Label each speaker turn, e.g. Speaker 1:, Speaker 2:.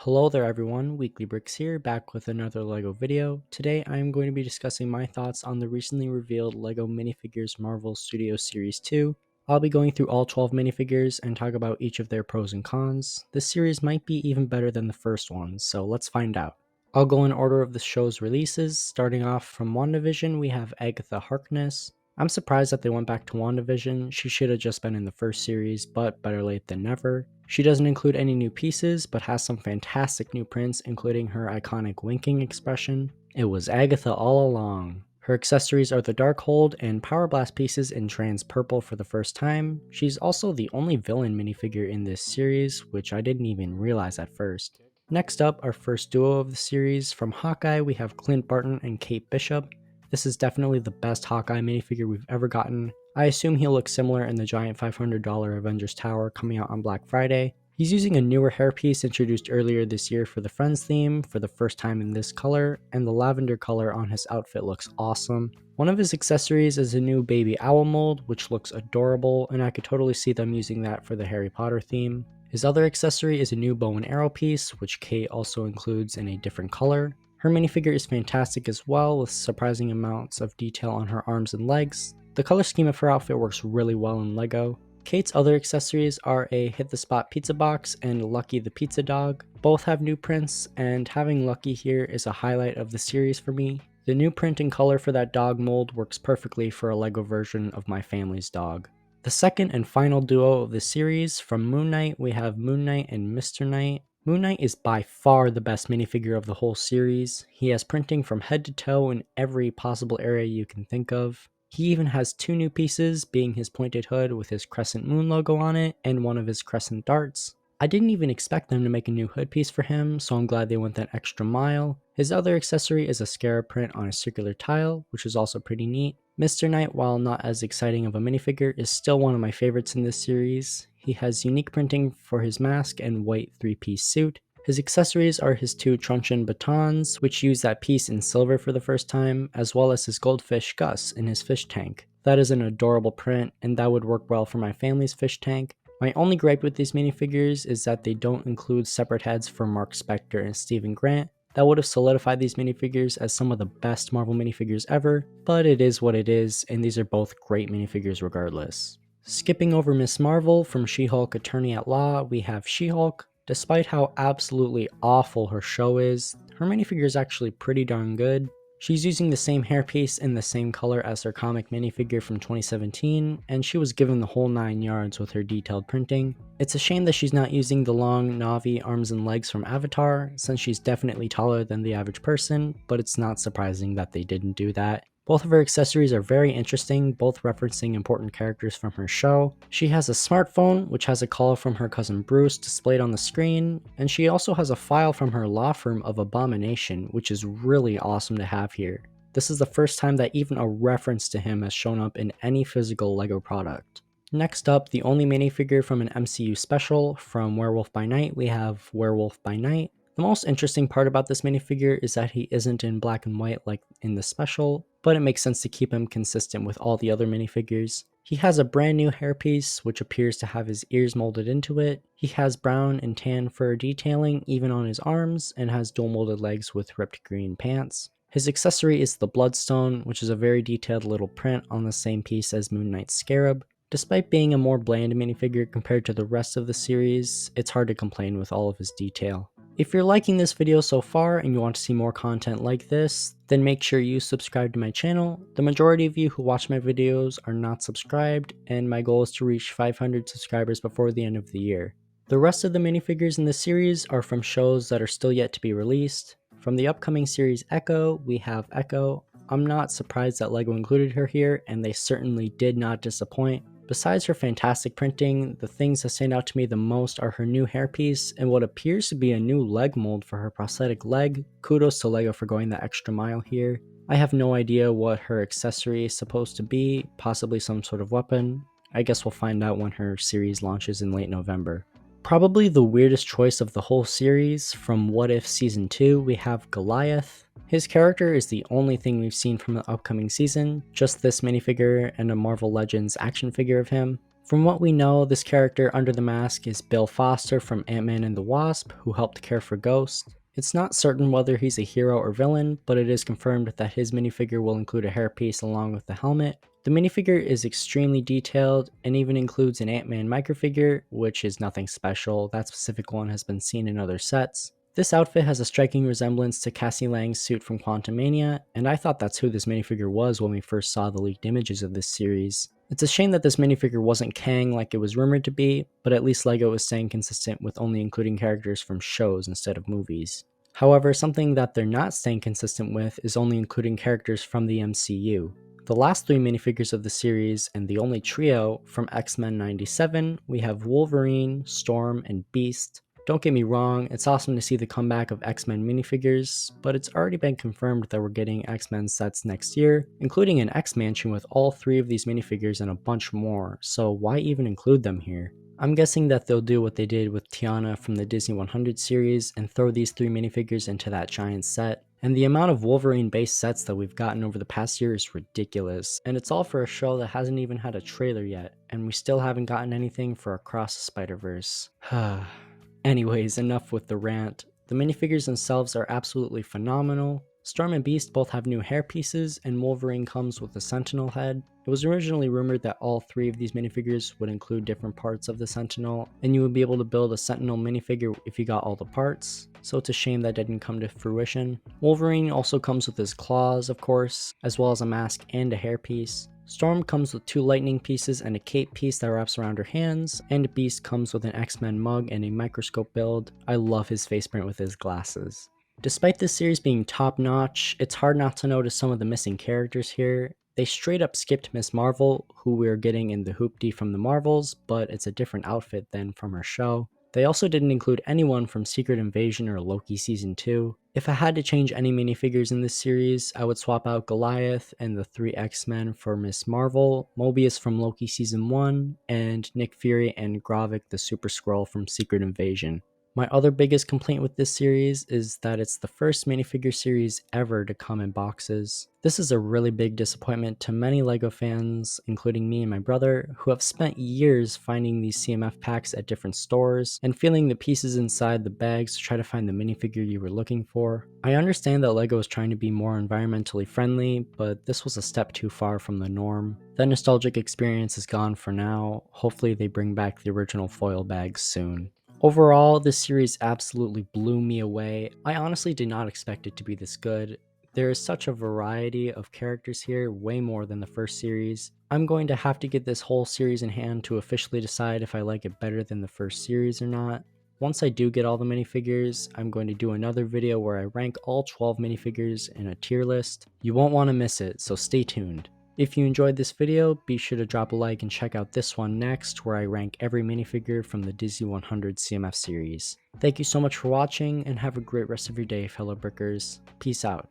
Speaker 1: Hello there everyone, Weekly Bricks here, back with another LEGO video. Today I am going to be discussing my thoughts on the recently revealed LEGO Minifigures Marvel Studios Series 2. I'll be going through all 12 minifigures and talk about each of their pros and cons. This series might be even better than the first one, so let's find out. I'll go in order of the show's releases. Starting off from WandaVision, we have agathaharkness. I'm surprised that they went back to WandaVision. She should have just been in the first series, but better late than never. She doesn't include any new pieces, but has some fantastic new prints, including her iconic winking expression. It was Agatha all along. Her accessories are the Darkhold and Power Blast pieces in trans purple for the first time. She's also the only villain minifigure in this series, which I didn't even realize at first. Next up, our first duo of the series. From Hawkeye, we have Clintbarton and katebishop. This is definitely the best Hawkeye minifigure we've ever gotten. I assume he'll look similar in the giant $500 Avengers Tower coming out on Black Friday. He's using a newer hairpiece introduced earlier this year for the Friends theme for the first time in this color, and the lavender color on his outfit looks awesome. One of his accessories is a new baby owl mold, which looks adorable, and I could totally see them using that for the Harry Potter theme. His other accessory is a new bow and arrow piece, which Kate also includes in a different color. Her minifigure is fantastic as well, with surprising amounts of detail on her arms and legs. The color scheme of her outfit works really well in LEGO. Kate's other accessories are a Hit the Spot pizza box and Lucky the Pizza Dog. Both have new prints, and having Lucky here is a highlight of the series for me. The new print and color for that dog mold works perfectly for a LEGO version of my family's dog. The second and final duo of the series, from Moon Knight, we have Moon Knight and Mr. Knight. Moon Knight is by far the best minifigure of the whole series. He has printing from head to toe in every possible area you can think of. He even has two new pieces, being his pointed hood with his crescent moon logo on it, and one of his crescent darts. I didn't even expect them to make a new hood piece for him, so I'm glad they went that extra mile. His other accessory is a scarab print on a circular tile, which is also pretty neat. Mr. Knight, while not as exciting of a minifigure, is still one of my favorites in this series. He has unique printing for his mask and white 3-piece suit. His accessories are his two truncheon batons, which use that piece in silver for the first time, as well as his goldfish Gus in his fish tank. That is an adorable print, and that would work well for my family's fish tank. My only gripe with these minifigures is that they don't include separate heads for marcspector and stevengrant. That would have solidified these minifigures as some of the best Marvel minifigures ever, but it is what it is, and these are both great minifigures regardless. Skipping over Miss Marvel, from Shehulkattorneyatlaw, we have She-Hulk. Despite how absolutely awful her show is, her minifigure is actually pretty darn good. She's using the same hairpiece in the same color as her comic minifigure from 2017, and she was given the whole 9 yards with her detailed printing. It's a shame that she's not using the long Na'vi arms and legs from Avatar, since she's definitely taller than the average person, but it's not surprising that they didn't do that. Both of her accessories are very interesting, both referencing important characters from her show. She has a smartphone, which has a call from her cousin Bruce displayed on the screen, and she also has a file from her law firm of Abomination, which is really awesome to have here. This is the first time that even a reference to him has shown up in any physical LEGO product. Next up, the only minifigure from an MCU special, from Werewolf by Night, we have Werewolf by Night. The most interesting part about this minifigure is that he isn't in black and white like in the special, but it makes sense to keep him consistent with all the other minifigures. He has a brand new hairpiece, which appears to have his ears molded into it. He has brown and tan fur detailing even on his arms, and has dual molded legs with ripped green pants. His accessory is the Bloodstone, which is a very detailed little print on the same piece as Moon Knight's Scarab. Despite being a more bland minifigure compared to the rest of the series, it's hard to complain with all of his detail. If you're liking this video so far and you want to see more content like this, then make sure you subscribe to my channel. The majority of you who watch my videos are not subscribed, and my goal is to reach 500 subscribers before the end of the year. The rest of the minifigures in this series are from shows that are still yet to be released. From the upcoming series Echo, we have Echo. I'm not surprised that LEGO included her here, and they certainly did not disappoint. Besides her fantastic printing, the things that stand out to me the most are her new hairpiece and what appears to be a new leg mold for her prosthetic leg. Kudos to LEGO for going the extra mile here. I have no idea what her accessory is supposed to be, possibly some sort of weapon. I guess we'll find out when her series launches in late November. Probably the weirdest choice of the whole series, from What If Season 2, we have Goliath. His character is the only thing we've seen from the upcoming season, just this minifigure and a Marvel Legends action figure of him. From what we know, this character under the mask is Billfoster from Ant-Man and the Wasp, who helped care for Ghost. It's not certain whether he's a hero or villain, but it is confirmed that his minifigure will include a hairpiece along with the helmet. The minifigure is extremely detailed and even includes an Ant-Man microfigure, which is nothing special. That specific one has been seen in other sets. This outfit has a striking resemblance to Cassie Lang's suit from Quantumania, and I thought that's who this minifigure was when we first saw the leaked images of this series. It's a shame that this minifigure wasn't Kang like it was rumored to be, but at least LEGO is staying consistent with only including characters from shows instead of movies. However, something that they're not staying consistent with is only including characters from the MCU. The last 3 minifigures of the series, and the only trio, from X-Men 97, we have Wolverine, Storm, and Beast. Don't get me wrong, it's awesome to see the comeback of X-Men minifigures, but it's already been confirmed that we're getting X-Men sets next year, including an X-Mansion with all 3 of these minifigures and a bunch more, so why even include them here? I'm guessing that they'll do what they did with Tiana from the Disney 100 series and throw these 3 minifigures into that giant set. And the amount of Wolverine-based sets that we've gotten over the past year is ridiculous, and it's all for a show that hasn't even had a trailer yet, and we still haven't gotten anything for Across the Spider-Verse. Anyways, enough with the rant. The minifigures themselves are absolutely phenomenal. Storm and Beast both have new hairpieces, and Wolverine comes with a Sentinel head. It was originally rumored that all 3 of these minifigures would include different parts of the Sentinel, and you would be able to build a Sentinel minifigure if you got all the parts, so it's a shame that didn't come to fruition. Wolverine also comes with his claws, of course, as well as a mask and a hairpiece. Storm comes with 2 lightning pieces and a cape piece that wraps around her hands, and Beast comes with an X-Men mug and a microscope build. I love his face print with his glasses. Despite this series being top notch, it's hard not to notice some of the missing characters here. They straight up skipped Miss Marvel, who we're getting in the hoopty from the Marvels, but it's a different outfit than from her show. They also didn't include anyone from Secret Invasion or Loki Season 2. If I had to change any minifigures in this series, I would swap out Goliath and the 3 X-Men for Miss Marvel, Mobius from Loki Season 1, and Nick Fury and Gravik the Super Skrull from Secret Invasion. My other biggest complaint with this series is that it's the first minifigure series ever to come in boxes. This is a really big disappointment to many LEGO fans, including me and my brother, who have spent years finding these CMF packs at different stores and feeling the pieces inside the bags to try to find the minifigure you were looking for. I understand that LEGO is trying to be more environmentally friendly, but this was a step too far from the norm. That nostalgic experience is gone for now. Hopefully they bring back the original foil bags soon. Overall, this series absolutely blew me away. I honestly did not expect it to be this good. There is such a variety of characters here, way more than the first series. I'm going to have to get this whole series in hand to officially decide if I like it better than the first series or not. Once I do get all the minifigures, I'm going to do another video where I rank all 12 minifigures in a tier list. You won't want to miss it, so stay tuned. If you enjoyed this video, be sure to drop a like and check out this one next, where I rank every minifigure from the Disney 100 CMF series. Thank you so much for watching, and have a great rest of your day, fellow brickers. Peace out.